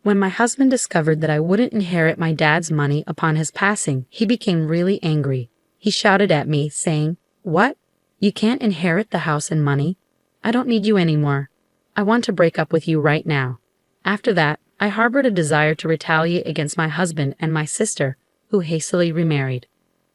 When my husband discovered that I wouldn't inherit my dad's money upon his passing, he became really angry. He shouted at me, saying, "What? You can't inherit the house and money? I don't need you anymore. I want to break up with you right now." After that, I harbored a desire to retaliate against my husband and my sister, who hastily remarried.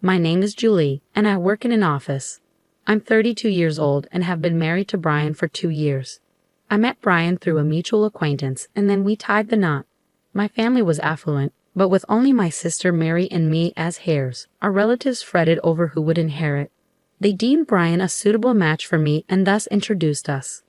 My name is Julie, and I work in an office. I'm 32 years old and have been married to Brian for 2 years. I met Brian through a mutual acquaintance, and then we tied the knot. My family was affluent, but with only my sister Mary and me as heirs, our relatives fretted over who would inherit. They deemed Brian a suitable match for me and thus introduced us.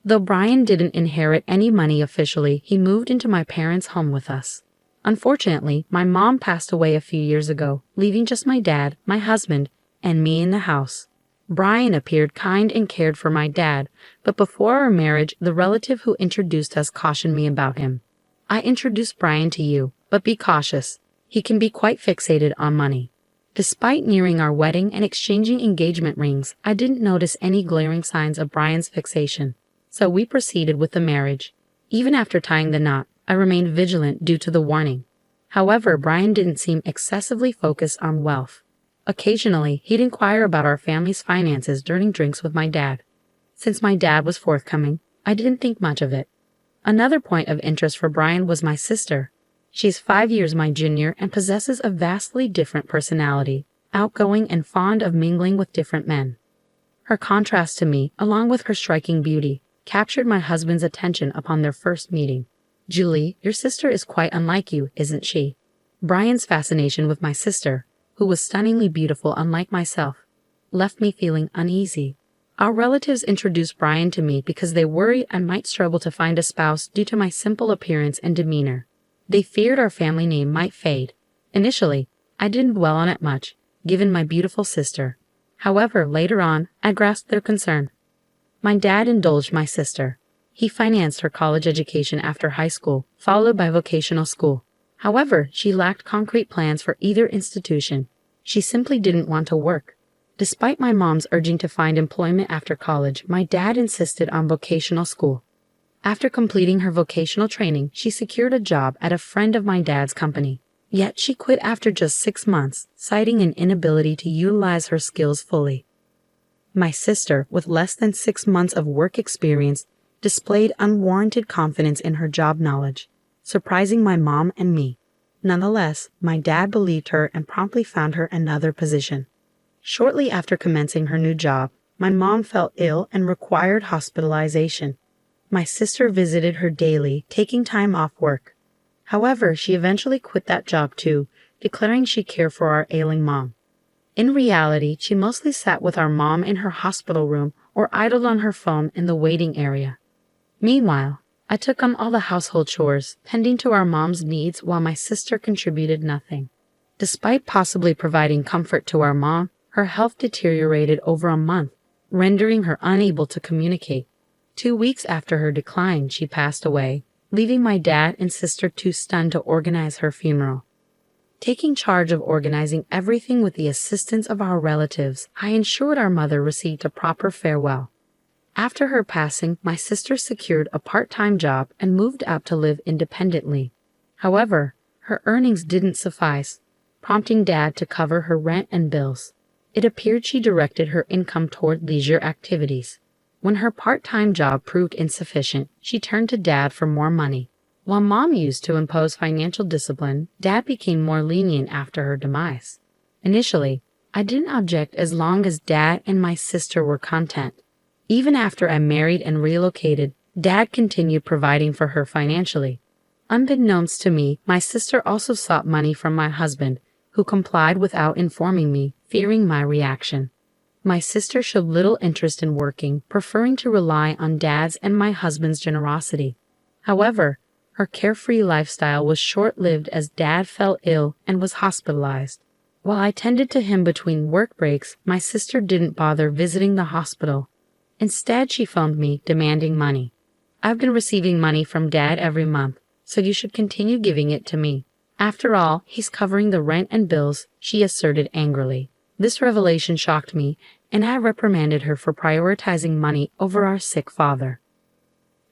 Though Brian didn't inherit any money officially, he moved into my parents' home with us. Unfortunately, my mom passed away a few years ago, leaving just my dad, my husband, and me in the house. Brian appeared kind and cared for my dad, but before our marriage, the relative who introduced us cautioned me about him. "I introduced Brian to you, but be cautious. He can be quite fixated on money." Despite nearing our wedding and exchanging engagement rings, I didn't notice any glaring signs of Brian's fixation. So we proceeded with the marriage. Even after tying the knot, I remained vigilant due to the warning. However, Brian didn't seem excessively focused on wealth. Occasionally, he'd inquire about our family's finances during drinks with my dad. Since my dad was forthcoming, I didn't think much of it. Another point of interest for Brian was my sister. She's 5 years my junior and possesses a vastly different personality, outgoing and fond of mingling with different men. Her contrast to me, along with her striking beauty, captured my husband's attention upon their first meeting. "Julie, your sister is quite unlike you, isn't she?" Brian's fascination with my sister, who was stunningly beautiful unlike myself, left me feeling uneasy. Our relatives introduced Brian to me because they worried I might struggle to find a spouse due to my simple appearance and demeanor. They feared our family name might fade. Initially, I didn't dwell on it much, given my beautiful sister. However, later on, I grasped their concern. My dad indulged my sister. He financed her college education after high school, followed by vocational school. However, she lacked concrete plans for either institution. She simply didn't want to work. Despite my mom's urging to find employment after college, my dad insisted on vocational school. After completing her vocational training, she secured a job at a friend of my dad's company. Yet she quit after just 6 months, citing an inability to utilize her skills fully. My sister, with less than 6 months of work experience, displayed unwarranted confidence in her job knowledge, surprising my mom and me. Nonetheless, my dad believed her and promptly found her another position. Shortly after commencing her new job, my mom fell ill and required hospitalization. My sister visited her daily, taking time off work. However, she eventually quit that job too, declaring she cared for our ailing mom. In reality, she mostly sat with our mom in her hospital room or idled on her phone in the waiting area. Meanwhile, I took on all the household chores, tending to our mom's needs while my sister contributed nothing. Despite possibly providing comfort to our mom, her health deteriorated over a month, rendering her unable to communicate. 2 weeks after her decline, she passed away, leaving my dad and sister too stunned to organize her funeral. Taking charge of organizing everything with the assistance of our relatives, I ensured our mother received a proper farewell. After her passing, my sister secured a part-time job and moved out to live independently. However, her earnings didn't suffice, prompting Dad to cover her rent and bills. It appeared she directed her income toward leisure activities. When her part-time job proved insufficient, she turned to Dad for more money. While Mom used to impose financial discipline, Dad became more lenient after her demise. Initially, I didn't object as long as Dad and my sister were content. Even after I married and relocated, Dad continued providing for her financially. Unbeknownst to me, my sister also sought money from my husband, who complied without informing me, fearing my reaction. My sister showed little interest in working, preferring to rely on Dad's and my husband's generosity. However, her carefree lifestyle was short-lived as Dad fell ill and was hospitalized. While I tended to him between work breaks, my sister didn't bother visiting the hospital. Instead, she phoned me, demanding money. "I've been receiving money from Dad every month, so you should continue giving it to me. After all, he's covering the rent and bills," she asserted angrily. This revelation shocked me, and I reprimanded her for prioritizing money over our sick father.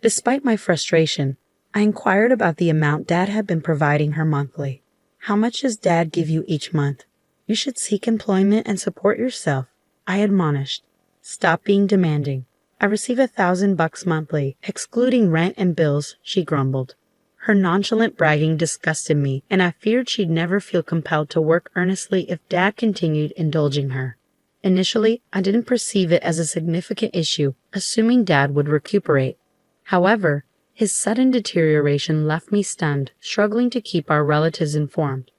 Despite my frustration, I inquired about the amount Dad had been providing her monthly. How much does Dad give you each month? You should seek employment and support yourself, I admonished. Stop being demanding. I receive $1,000 monthly, excluding rent and bills, she grumbled. Her nonchalant bragging disgusted me, and I feared she'd never feel compelled to work earnestly if Dad continued indulging her. Initially, I didn't perceive it as a significant issue, assuming Dad would recuperate. However, his sudden deterioration left me stunned, struggling to keep our relatives informed.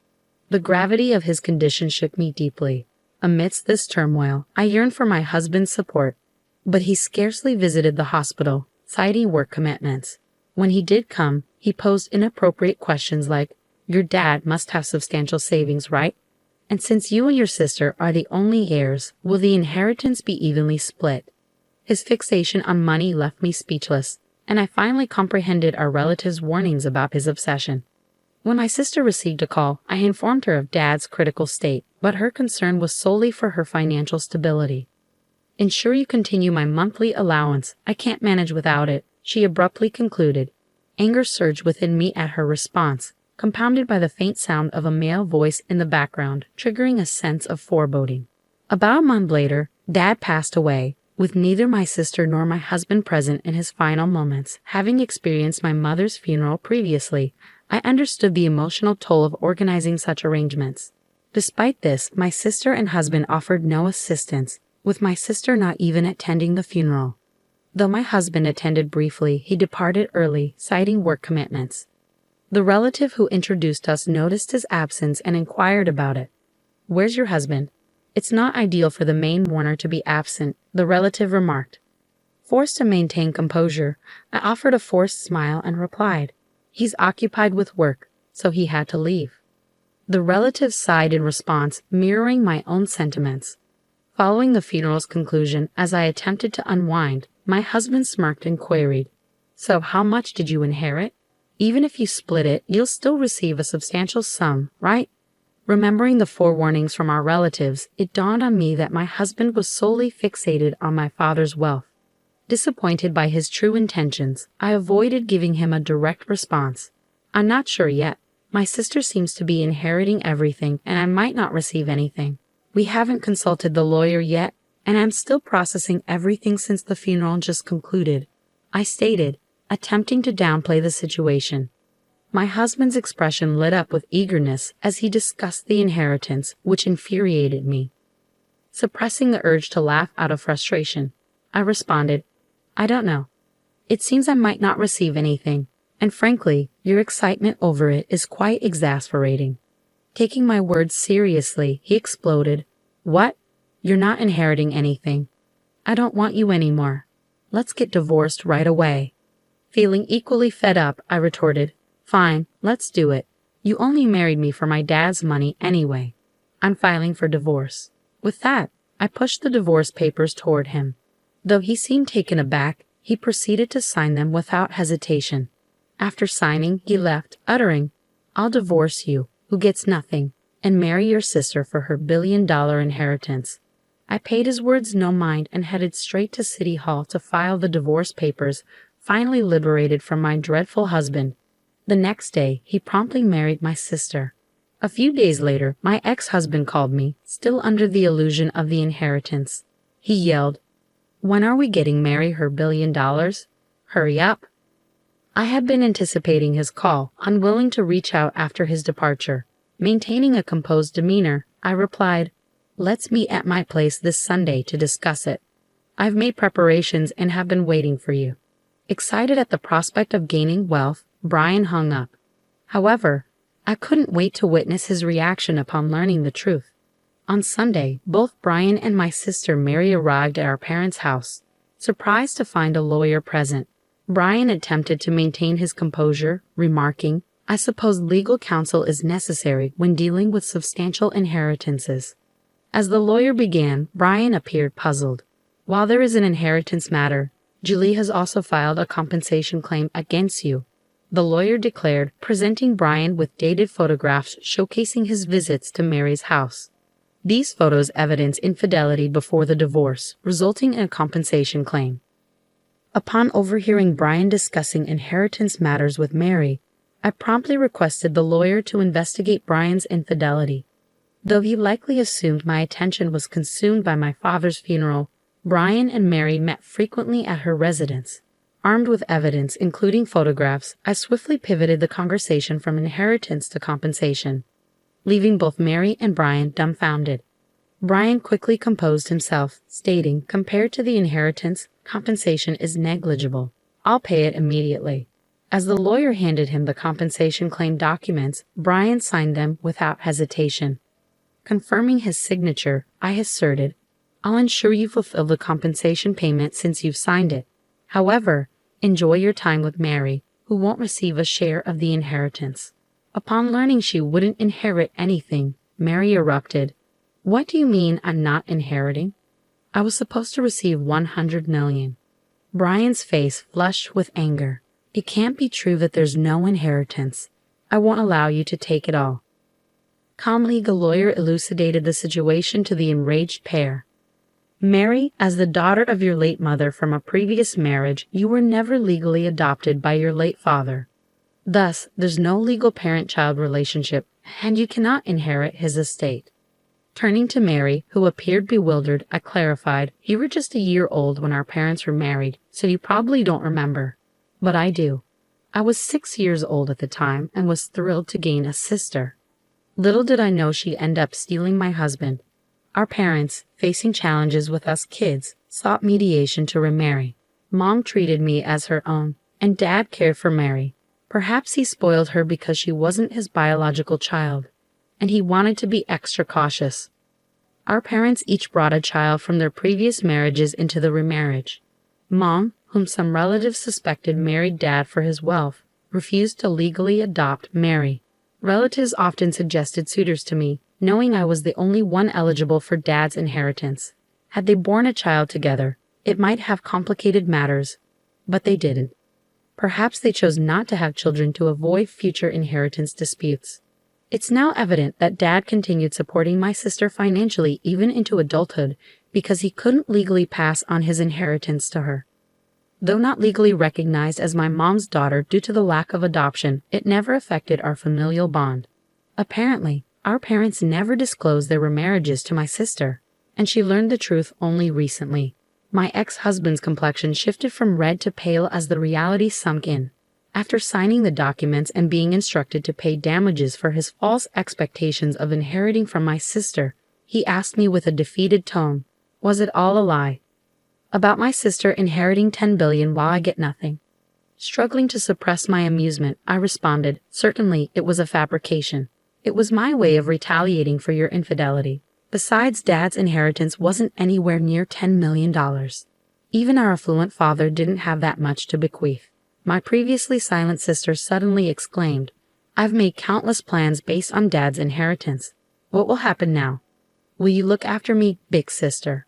The gravity of his condition shook me deeply. Amidst this turmoil, I yearned for my husband's support, but he scarcely visited the hospital, citing work commitments. When he did come, he posed inappropriate questions like, "Your dad must have substantial savings, right? And since you and your sister are the only heirs, will the inheritance be evenly split?" His fixation on money left me speechless, and I finally comprehended our relative's warnings about his obsession. When my sister received a call, I informed her of Dad's critical state, but her concern was solely for her financial stability. "Ensure you continue my monthly allowance. I can't manage without it," she abruptly concluded. Anger surged within me at her response, compounded by the faint sound of a male voice in the background, triggering a sense of foreboding. About a month later, Dad passed away, with neither my sister nor my husband present in his final moments. Having experienced my mother's funeral previously, I understood the emotional toll of organizing such arrangements. Despite this, my sister and husband offered no assistance, with my sister not even attending the funeral. Though my husband attended briefly, he departed early, citing work commitments. The relative who introduced us noticed his absence and inquired about it. "Where's your husband?" "It's not ideal for the main mourner to be absent," the relative remarked. Forced to maintain composure, I offered a forced smile and replied, "He's occupied with work, so he had to leave." The relative sighed in response, mirroring my own sentiments. Following the funeral's conclusion, as I attempted to unwind, my husband smirked and queried, "So how much did you inherit? Even if you split it, you'll still receive a substantial sum, right?" Remembering the forewarnings from our relatives, it dawned on me that my husband was solely fixated on my father's wealth. Disappointed by his true intentions, I avoided giving him a direct response. "I'm not sure yet. My sister seems to be inheriting everything, and I might not receive anything. We haven't consulted the lawyer yet, and I'm still processing everything since the funeral just concluded," I stated, attempting to downplay the situation. My husband's expression lit up with eagerness as he discussed the inheritance, which infuriated me. Suppressing the urge to laugh out of frustration, I responded, "I don't know. It seems I might not receive anything, and frankly, your excitement over it is quite exasperating." Taking my words seriously, he exploded, "What? You're not inheriting anything. I don't want you anymore. Let's get divorced right away." Feeling equally fed up, I retorted, "Fine, let's do it. You only married me for my dad's money anyway. I'm filing for divorce." With that, I pushed the divorce papers toward him. Though he seemed taken aback, he proceeded to sign them without hesitation. After signing, he left, uttering, "I'll divorce you, who gets nothing, and marry your sister for her $1 billion inheritance." I paid his words no mind and headed straight to City Hall to file the divorce papers, finally liberated from my dreadful husband. The next day, he promptly married my sister. A few days later, my ex-husband called me, still under the illusion of the inheritance. He yelled, "When are we getting Mary her $1 billion? Hurry up." I had been anticipating his call, unwilling to reach out after his departure. Maintaining a composed demeanor, I replied, "Let's meet at my place this Sunday to discuss it. I've made preparations and have been waiting for you." Excited at the prospect of gaining wealth, Brian hung up. However, I couldn't wait to witness his reaction upon learning the truth. On Sunday, both Brian and my sister Mary arrived at our parents' house. Surprised to find a lawyer present, Brian attempted to maintain his composure, remarking, "I suppose legal counsel is necessary when dealing with substantial inheritances." As the lawyer began, Brian appeared puzzled. "While there is an inheritance matter, Julie has also filed a compensation claim against you," the lawyer declared, presenting Brian with dated photographs showcasing his visits to Mary's house. These photos evidence infidelity before the divorce, resulting in a compensation claim. Upon overhearing Brian discussing inheritance matters with Mary, I promptly requested the lawyer to investigate Brian's infidelity. Though he likely assumed my attention was consumed by my father's funeral, Brian and Mary met frequently at her residence. Armed with evidence, including photographs, I swiftly pivoted the conversation from inheritance to compensation, leaving both Mary and Brian dumbfounded. Brian quickly composed himself, stating, "Compared to the inheritance, compensation is negligible. I'll pay it immediately." As the lawyer handed him the compensation claim documents, Brian signed them without hesitation. Confirming his signature, I asserted, "I'll ensure you fulfill the compensation payment since you've signed it. However, enjoy your time with Mary, who won't receive a share of the inheritance." Upon learning she wouldn't inherit anything, Mary erupted, "What do you mean I'm not inheriting? I was supposed to receive $100 million. Brian's face flushed with anger. "It can't be true that there's no inheritance. I won't allow you to take it all." Calmly, the lawyer elucidated the situation to the enraged pair. "Mary, as the daughter of your late mother from a previous marriage, you were never legally adopted by your late father. Thus, there's no legal parent-child relationship, and you cannot inherit his estate." Turning to Mary, who appeared bewildered, I clarified, "You were just a year old when our parents were married, so you probably don't remember. But I do. I was 6 years old at the time and was thrilled to gain a sister. Little did I know she'd end up stealing my husband. Our parents, facing challenges with us kids, sought mediation to remarry. Mom treated me as her own, and Dad cared for Mary. Perhaps he spoiled her because she wasn't his biological child, and he wanted to be extra cautious. Our parents each brought a child from their previous marriages into the remarriage. Mom, whom some relatives suspected married Dad for his wealth, refused to legally adopt Mary. Relatives often suggested suitors to me, knowing I was the only one eligible for Dad's inheritance. Had they borne a child together, it might have complicated matters, but they didn't. Perhaps they chose not to have children to avoid future inheritance disputes. It's now evident that Dad continued supporting my sister financially even into adulthood because he couldn't legally pass on his inheritance to her. Though not legally recognized as my mom's daughter due to the lack of adoption, it never affected our familial bond. Apparently, our parents never disclosed their remarriages to my sister, and she learned the truth only recently. My ex-husband's complexion shifted from red to pale as the reality sunk in. After signing the documents and being instructed to pay damages for his false expectations of inheriting from my sister, he asked me with a defeated tone, "Was it all a lie? About my sister inheriting $10 billion while I get nothing?" Struggling to suppress my amusement, I responded, "Certainly, it was a fabrication. It was my way of retaliating for your infidelity. Besides, Dad's inheritance wasn't anywhere near $10 million. Even our affluent father didn't have that much to bequeath." My previously silent sister suddenly exclaimed, "I've made countless plans based on Dad's inheritance. What will happen now? Will you look after me, big sister?"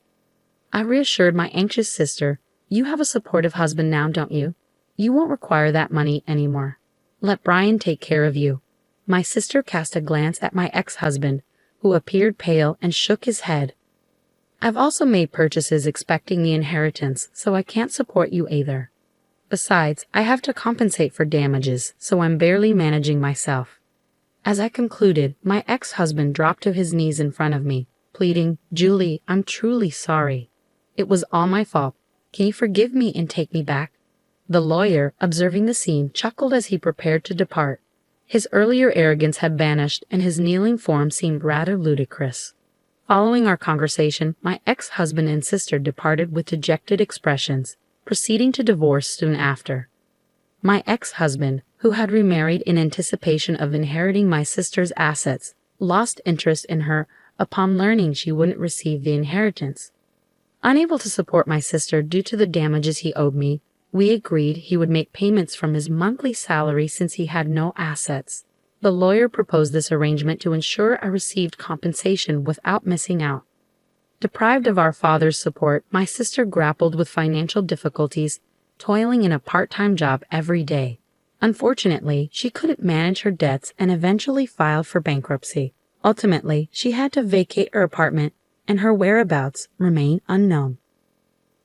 I reassured my anxious sister, "You have a supportive husband now, don't you? You won't require that money anymore. Let Brian take care of you." My sister cast a glance at my ex-husband, who appeared pale and shook his head. "I've also made purchases expecting the inheritance, so I can't support you either. Besides, I have to compensate for damages, so I'm barely managing myself." As I concluded, my ex-husband dropped to his knees in front of me, pleading, "Julie, I'm truly sorry. It was all my fault. Can you forgive me and take me back?" The lawyer, observing the scene, chuckled as he prepared to depart. His earlier arrogance had vanished, and his kneeling form seemed rather ludicrous. Following our conversation, my ex-husband and sister departed with dejected expressions, proceeding to divorce soon after. My ex-husband, who had remarried in anticipation of inheriting my sister's assets, lost interest in her upon learning she wouldn't receive the inheritance. Unable to support my sister due to the damages he owed me, we agreed he would make payments from his monthly salary since he had no assets. The lawyer proposed this arrangement to ensure I received compensation without missing out. Deprived of our father's support, my sister grappled with financial difficulties, toiling in a part-time job every day. Unfortunately, she couldn't manage her debts and eventually filed for bankruptcy. Ultimately, she had to vacate her apartment, and her whereabouts remain unknown.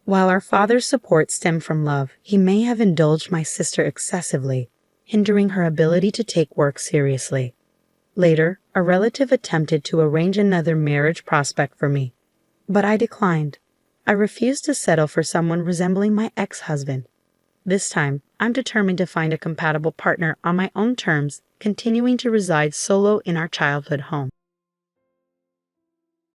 While our father's support stemmed from love, he may have indulged my sister excessively, hindering her ability to take work seriously. Later, a relative attempted to arrange another marriage prospect for me, but I declined. I refused to settle for someone resembling my ex-husband. This time, I'm determined to find a compatible partner on my own terms, continuing to reside solo in our childhood home.